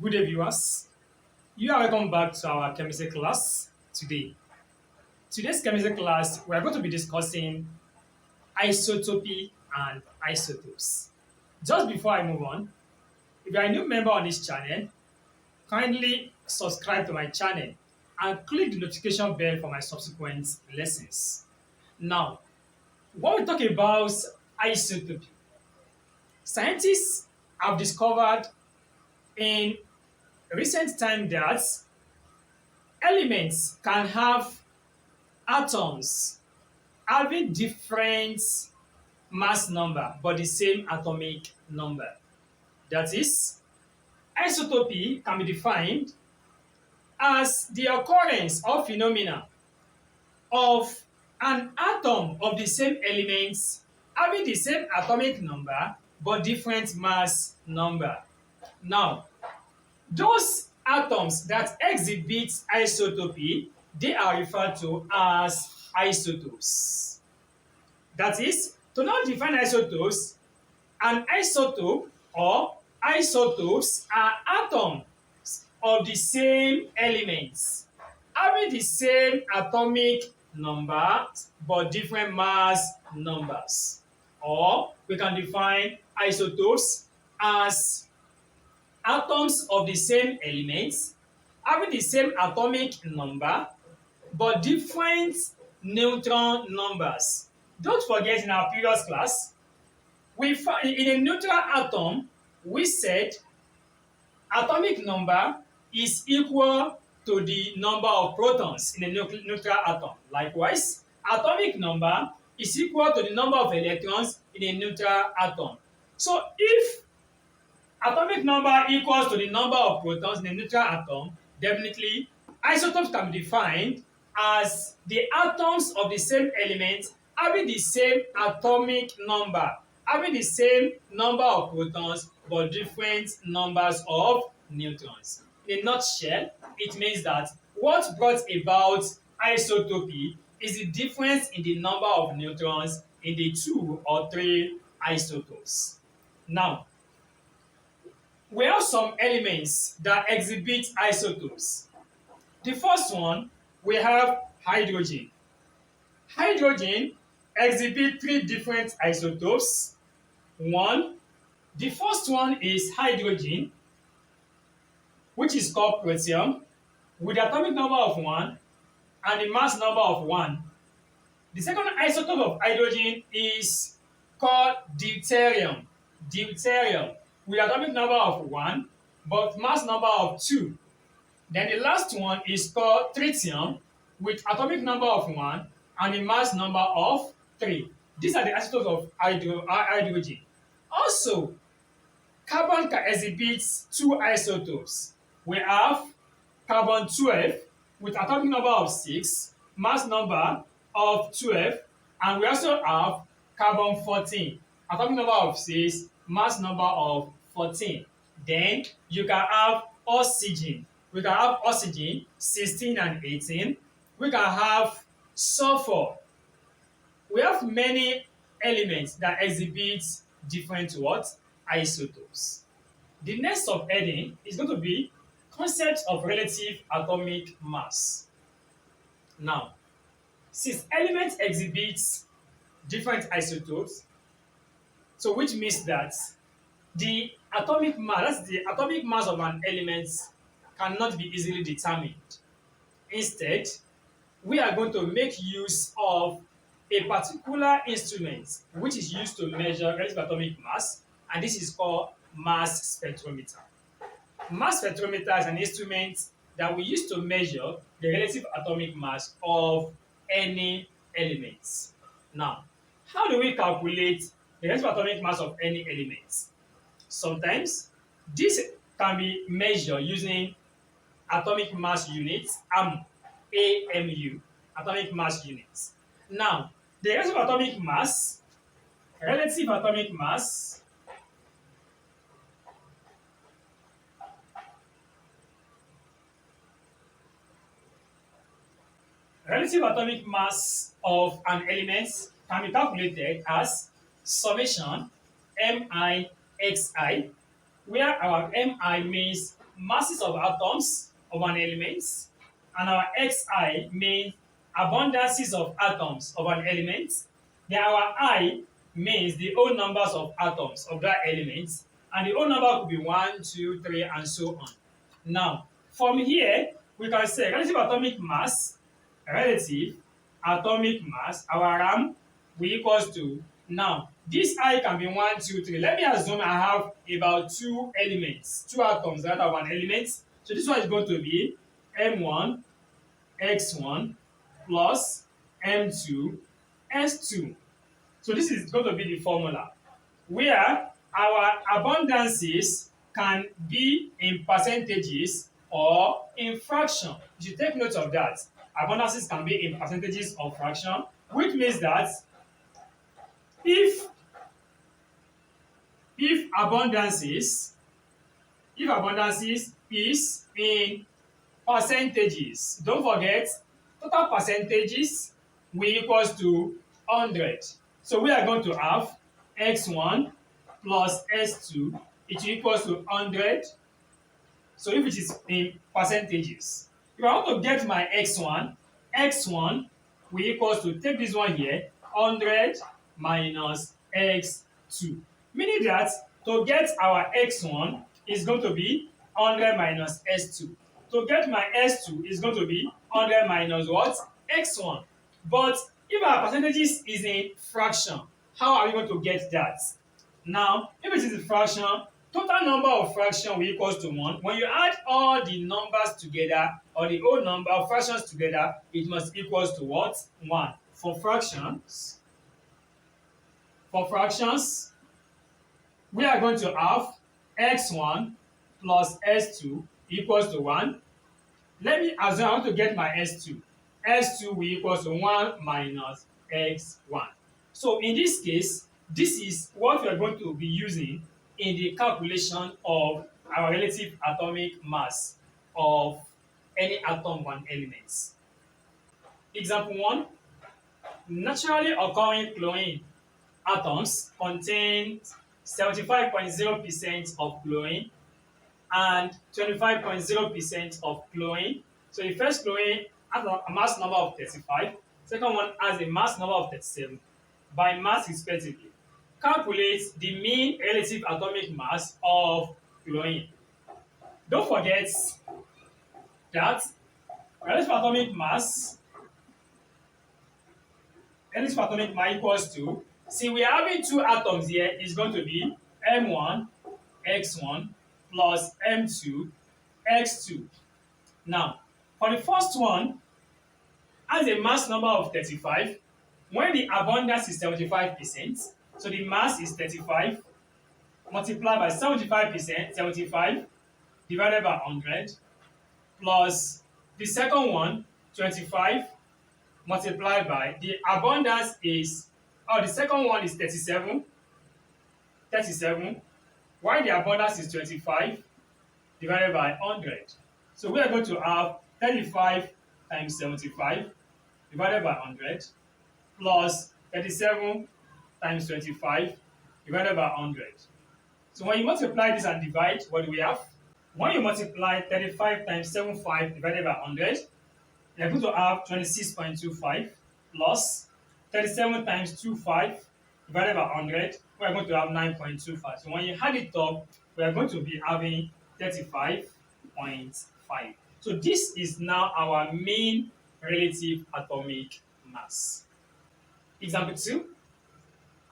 Good day, viewers. You are welcome back to our chemistry class today. Today's chemistry class, we are going to be discussing isotopy and isotopes. Just before I move on, if you are a new member on this channel, kindly subscribe to my channel and click the notification bell for my subsequent lessons. Now, when we talk about isotopy, scientists have discovered in recent time that elements can have atoms having different mass number but the same atomic number. That is, isotopy can be defined as the occurrence or phenomena of an atom of the same elements having the same atomic number but different mass number. Now, those atoms that exhibit isotopy, they are referred to as isotopes. That is, to now define isotopes, an isotope or isotopes are atoms of the same elements, having the same atomic number but different mass numbers. Or we can define isotopes as atoms of the same elements having the same atomic number but different neutron numbers. Don't forget, in our previous class, we found in a neutral atom, we said atomic number is equal to the number of protons in a neutral atom. Likewise, atomic number is equal to the number of electrons in a neutral atom. So if atomic number equals to the number of protons in a neutral atom, definitely isotopes can be defined as the atoms of the same element having the same atomic number, having the same number of protons but different numbers of neutrons. In a nutshell, it means that what brought about isotopy is the difference in the number of neutrons in the 2 or 3 isotopes. Now, we have some elements that exhibit isotopes. The first one, we have hydrogen. Hydrogen exhibits 3 different isotopes. The first one is hydrogen, which is called protium, with the atomic number of 1 and the mass number of 1. The second isotope of hydrogen is called deuterium. Deuterium, with atomic number of 1 but mass number of 2. Then the last one is called tritium, with atomic number of 1 and a mass number of 3. These are the isotopes of hydrogen. Also, carbon exhibits 2 isotopes. We have carbon 12 with atomic number of 6, mass number of 12, and we also have carbon 14, atomic number of 6, mass number of 14. Then you can have oxygen. We can have oxygen 16 and 18. We can have sulfur. We have many elements that exhibit different what? Isotopes. The next subheading is going to be concept of relative atomic mass. Now, since elements exhibit different isotopes, so which means that the atomic mass, that's the atomic mass of an element, cannot be easily determined. Instead, we are going to make use of a particular instrument which is used to measure relative atomic mass, and this is called mass spectrometer. Mass spectrometer is an instrument that we use to measure the relative atomic mass of any element. Now, how do we calculate the relative atomic mass of any element? Sometimes this can be measured using atomic mass units, AMU, atomic mass units. Now, the relative atomic mass relative atomic mass of an element can be calculated as summation MI xi, where our MI means masses of atoms of an element, and our xi means abundances of atoms of an element. Then our I means the whole numbers of atoms of that element, and the whole number could be 1, 2, 3, and so on. Now, from here, we can say relative atomic mass, our RAM, will equals to, now, this I can be 1, 2, 3. Let me assume I have about two elements, two atoms that have an element. So this one is going to be M1, X1 plus M2, S2. So this is going to be the formula where our abundances can be in percentages or in fraction. You should take note of that. Abundances can be in percentages or fraction, which means that if abundances is in percentages, don't forget total percentages will equals to 100. So we are going to have x1 plus s2, it equals to 100. So if it is in percentages, if I want to get my x1 will equals to, take this one here, 100 minus x2. Meaning that to get our x1 is going to be 100 minus s2. To get my s2 is going to be 100 minus what? X1. But if our percentages is in fraction, how are we going to get that? Now, if it is a fraction, total number of fraction will equals to 1. When you add all the numbers together, or the whole number of fractions together, it must equals to what? 1. For fractions, we are going to have x1 plus s2 equals to 1. Let me assume I want to get my s2. S2 will equals to 1 minus x1. So in this case, this is what we are going to be using in the calculation of our relative atomic mass of any atom one elements. Example 1. Naturally occurring chlorine atoms contain 75.0% of chlorine and 25.0% of chlorine. So the first chlorine has a mass number of 35, second one has a mass number of 37 by mass respectively. Calculate the mean relative atomic mass of chlorine. Don't forget that relative atomic mass equals to, see, we are having two atoms here, is going to be M1 X1 plus M2 X2. Now, for the first one, has a mass number of 35, when the abundance is 75%, so the mass is 35 multiplied by 75%, 75 divided by 100, plus the second one, 25 multiplied by, the abundance is, the second one is 37, while the abundance is 25 divided by 100. So we are going to have 35 times 75 divided by 100 plus 37 times 25 divided by 100. So when you multiply this and divide, what do we have? When you multiply 35 times 75 divided by 100, you're going to have 26.25 plus 37 times 25 divided by 100, we are going to have 9.25. So when you add it up, we are going to be having 35.5. So this is now our mean relative atomic mass. Example 2.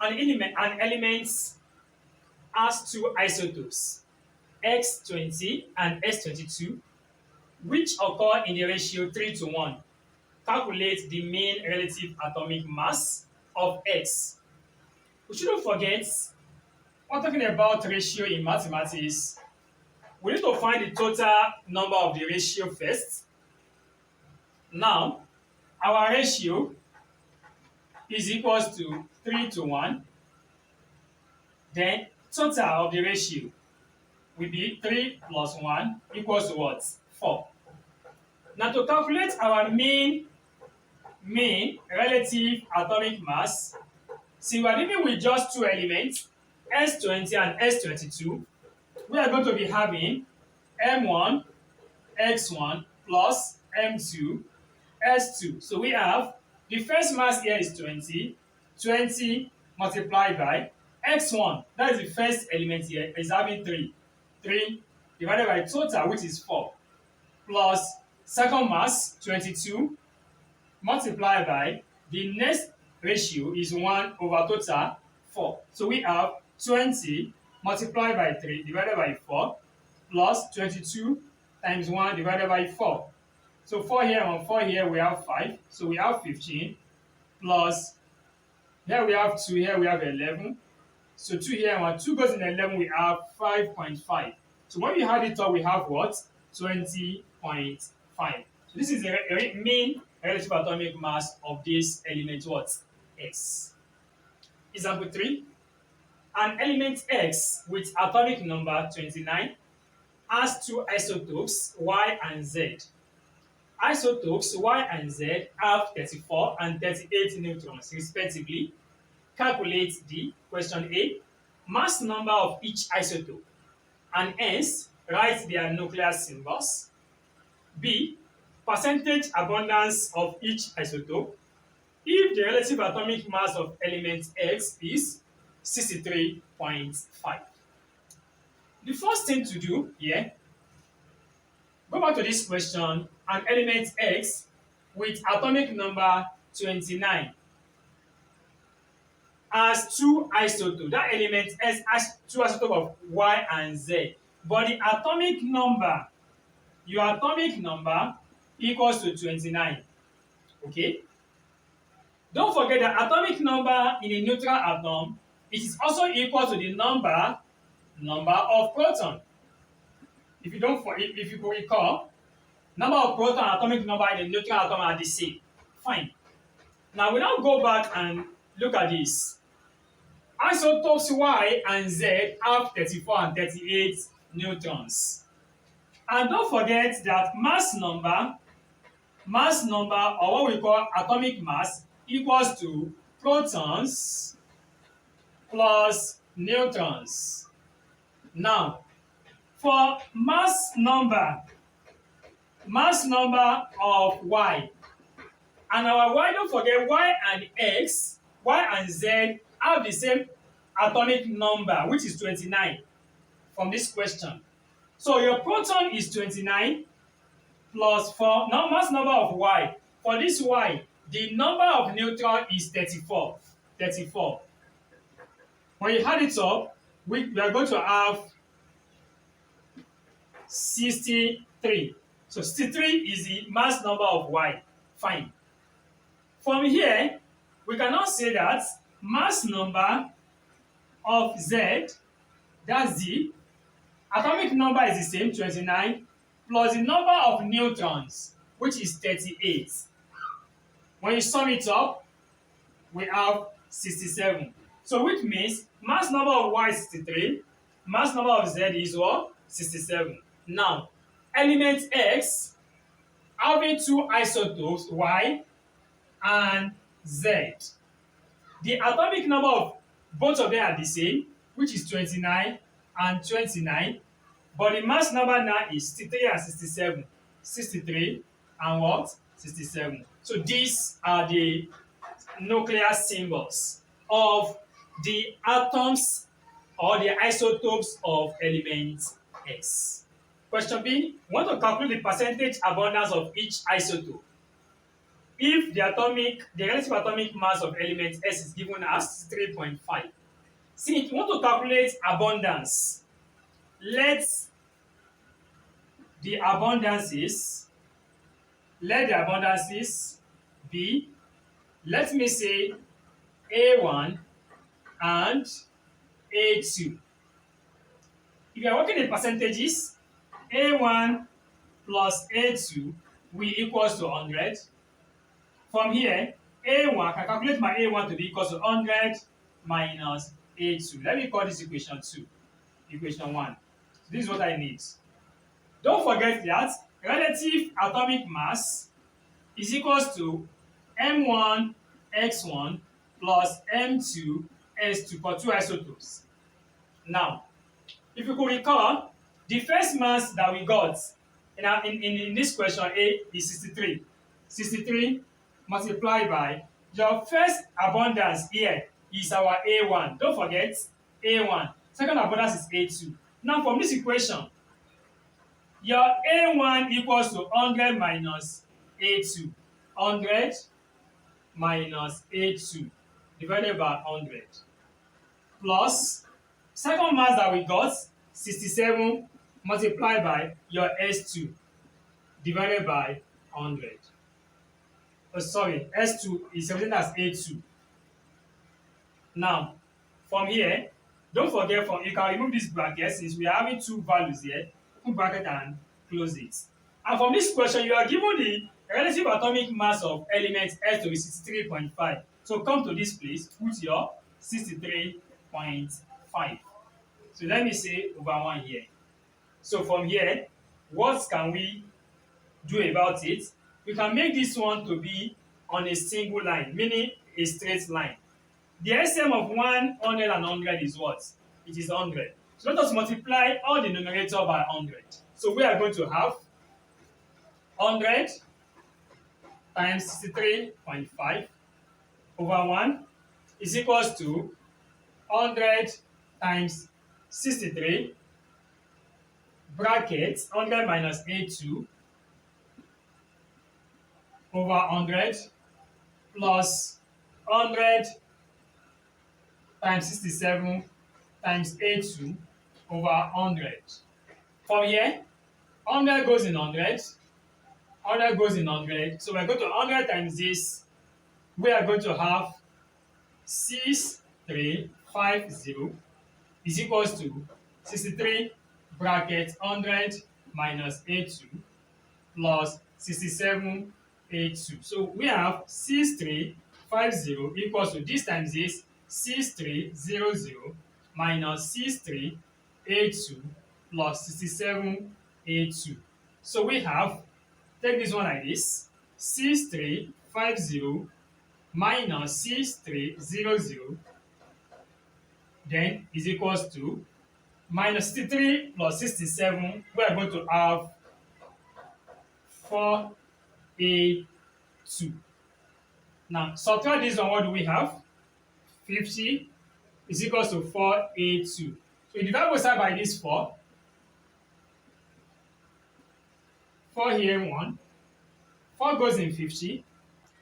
An element has two isotopes, X20 and S22, which occur in the ratio 3:1. Calculate the mean relative atomic mass of X. We shouldn't forget, when talking about ratio in mathematics, we need to find the total number of the ratio first. Now, our ratio is equals to 3:1. Then, total of the ratio will be 3 plus 1 equals to what? 4. Now, to calculate our mean relative atomic mass, see, we are dealing with just two elements, S20 and S22. We are going to be having M1 X1 plus M2 S2. So we have the first mass here is 20. 20 multiplied by X1. That is the first element here, is having 3. 3 divided by total, which is 4, plus second mass, 22, multiplied by the next ratio is 1 over total, 4. So we have 20 multiplied by 3 divided by 4 plus 22 times 1 divided by 4. So 4 here and 4 here, we have 5. So we have 15 plus, here we have 2, here we have 11. So 2 here and 1, 2 goes in 11, we have 5.5. So when we add it up, we have what? 20.5. So this is the mean relative atomic mass of this element, what? X. Example 3. An element X with atomic number 29 has two isotopes Y and Z. Isotopes Y and Z have 34 and 38 neutrons respectively. Calculate the question A, mass number of each isotope, and hence write their nuclear symbols. B, percentage abundance of each isotope if the relative atomic mass of element X is 63.5. The first thing to do here, go back to this question, an element X with atomic number 29 has two isotopes. That element S has two isotopes of Y and Z. But the atomic number, your atomic number equals to 29. Okay? Don't forget that atomic number in a neutral atom, it is also equal to the number of proton. If you could recall, number of proton and atomic number in a neutral atom are the same. Fine. Now we now go back and look at this. Isotopes Y and Z have 34 and 38 neutrons. And don't forget that mass number, or what we call atomic mass, equals to protons plus neutrons. Now, for mass number of Y, and our Y, don't forget Y and X, Y and Z have the same atomic number, which is 29 from this question. So your proton is 29 plus, for now mass number of Y, for this Y, the number of neutron is 34. 34. When you add it up, we are going to have 63. So 63 is the mass number of Y. Fine. From here, we can now say that mass number of Z, that's the atomic number is the same, 29, plus the number of neutrons, which is 38. When you sum it up, we have 67. So which means mass number of Y is 63, mass number of Z is what? 67. Now, element X having two isotopes, Y and Z. The atomic number of both of them are the same, which is 29 and 29, but the mass number now is 63 and 67. 63 and what? 67. So these are the nuclear symbols of the atoms or the isotopes of element X. Question B, we want to calculate the percentage abundance of each isotope. If the relative atomic mass of element S is given as 3.5. See, if you want to calculate abundance, let the abundances be, let me say, A1 and A2. If you are working in percentages, A1 plus A2 will equals to 100. From here, A1, I can calculate my A1 to be equals to 100 minus A2. Let me call this equation 2, equation 1. So this is what I need. Don't forget that relative atomic mass is equals to M1 X1 plus M2 S2 for two isotopes. Now, if you could recall, The first mass that we got in this question A is 63. 63 multiplied by your first abundance here is our A1. Don't forget A1. Second abundance is A2. Now from this equation, your A1 equals to 100 minus A2. 100 minus A2 divided by 100 plus second mass that we got 67 multiplied by your S2 divided by 100. Oh, sorry, S2 is represented as A2. Now, from here, don't forget you can remove this bracket since we are having two values here. Open bracket and close it. And from this question, you are given the relative atomic mass of element S to be 63.5. So come to this place, put your 63.5. So let me say over 1 here. So from here, what can we do about it? We can make this one to be on a single line, meaning a straight line. The LCM of 100 and 100 is what? It is 100. So let us multiply all the numerator by 100. So we are going to have 100 times 63.5 over 1 is equals to 100 times 63 brackets 100 minus A2 over 100 plus 100 times 67 times A2 over 100. From here, 100 goes in 100, 100 goes in 100. So we're going to 100 times this. We are going to have 6350 is equals to 63 bracket 100 minus A2 plus 67 A2. So we have 6350 equals to this times this 6300 minus 63A2 plus 67A2. So we have, take this one like this, 6350 minus 6300 then is equals to minus 63 plus 67, we are going to have 4A2. Now subtract this one, what do we have? 50 is equals to 4A2. So you divide both sides by this 4. 4 here, 1. 4 goes in 50.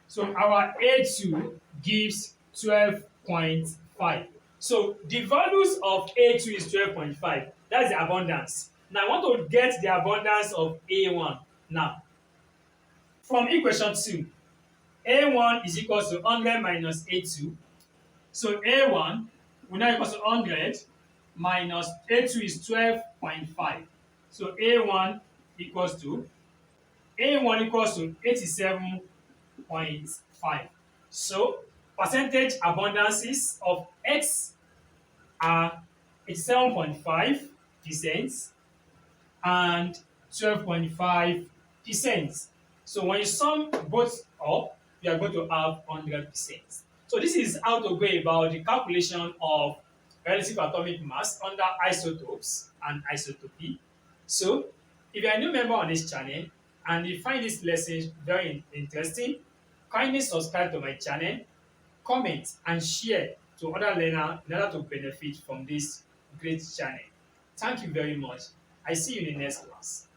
So our A2 gives 12.5. So the values of A2 is 12.5. That's the abundance. Now I want to get the abundance of A1. Now, from equation 2, A1 is equals to 100 minus A2. So A1 will now equals to 100 minus A2 is 12.5. So A1 equals to 87.5. So percentage abundances of X are 87.5% and 12.5%. So when you sum both up, you are going to have 100%. So this is how to go about the calculation of relative atomic mass under isotopes and isotopy. So if you are a new member on this channel and you find this lesson very interesting, kindly subscribe to my channel, comment and share to other learners in order to benefit from this great channel. Thank you very much. I see you in the next class.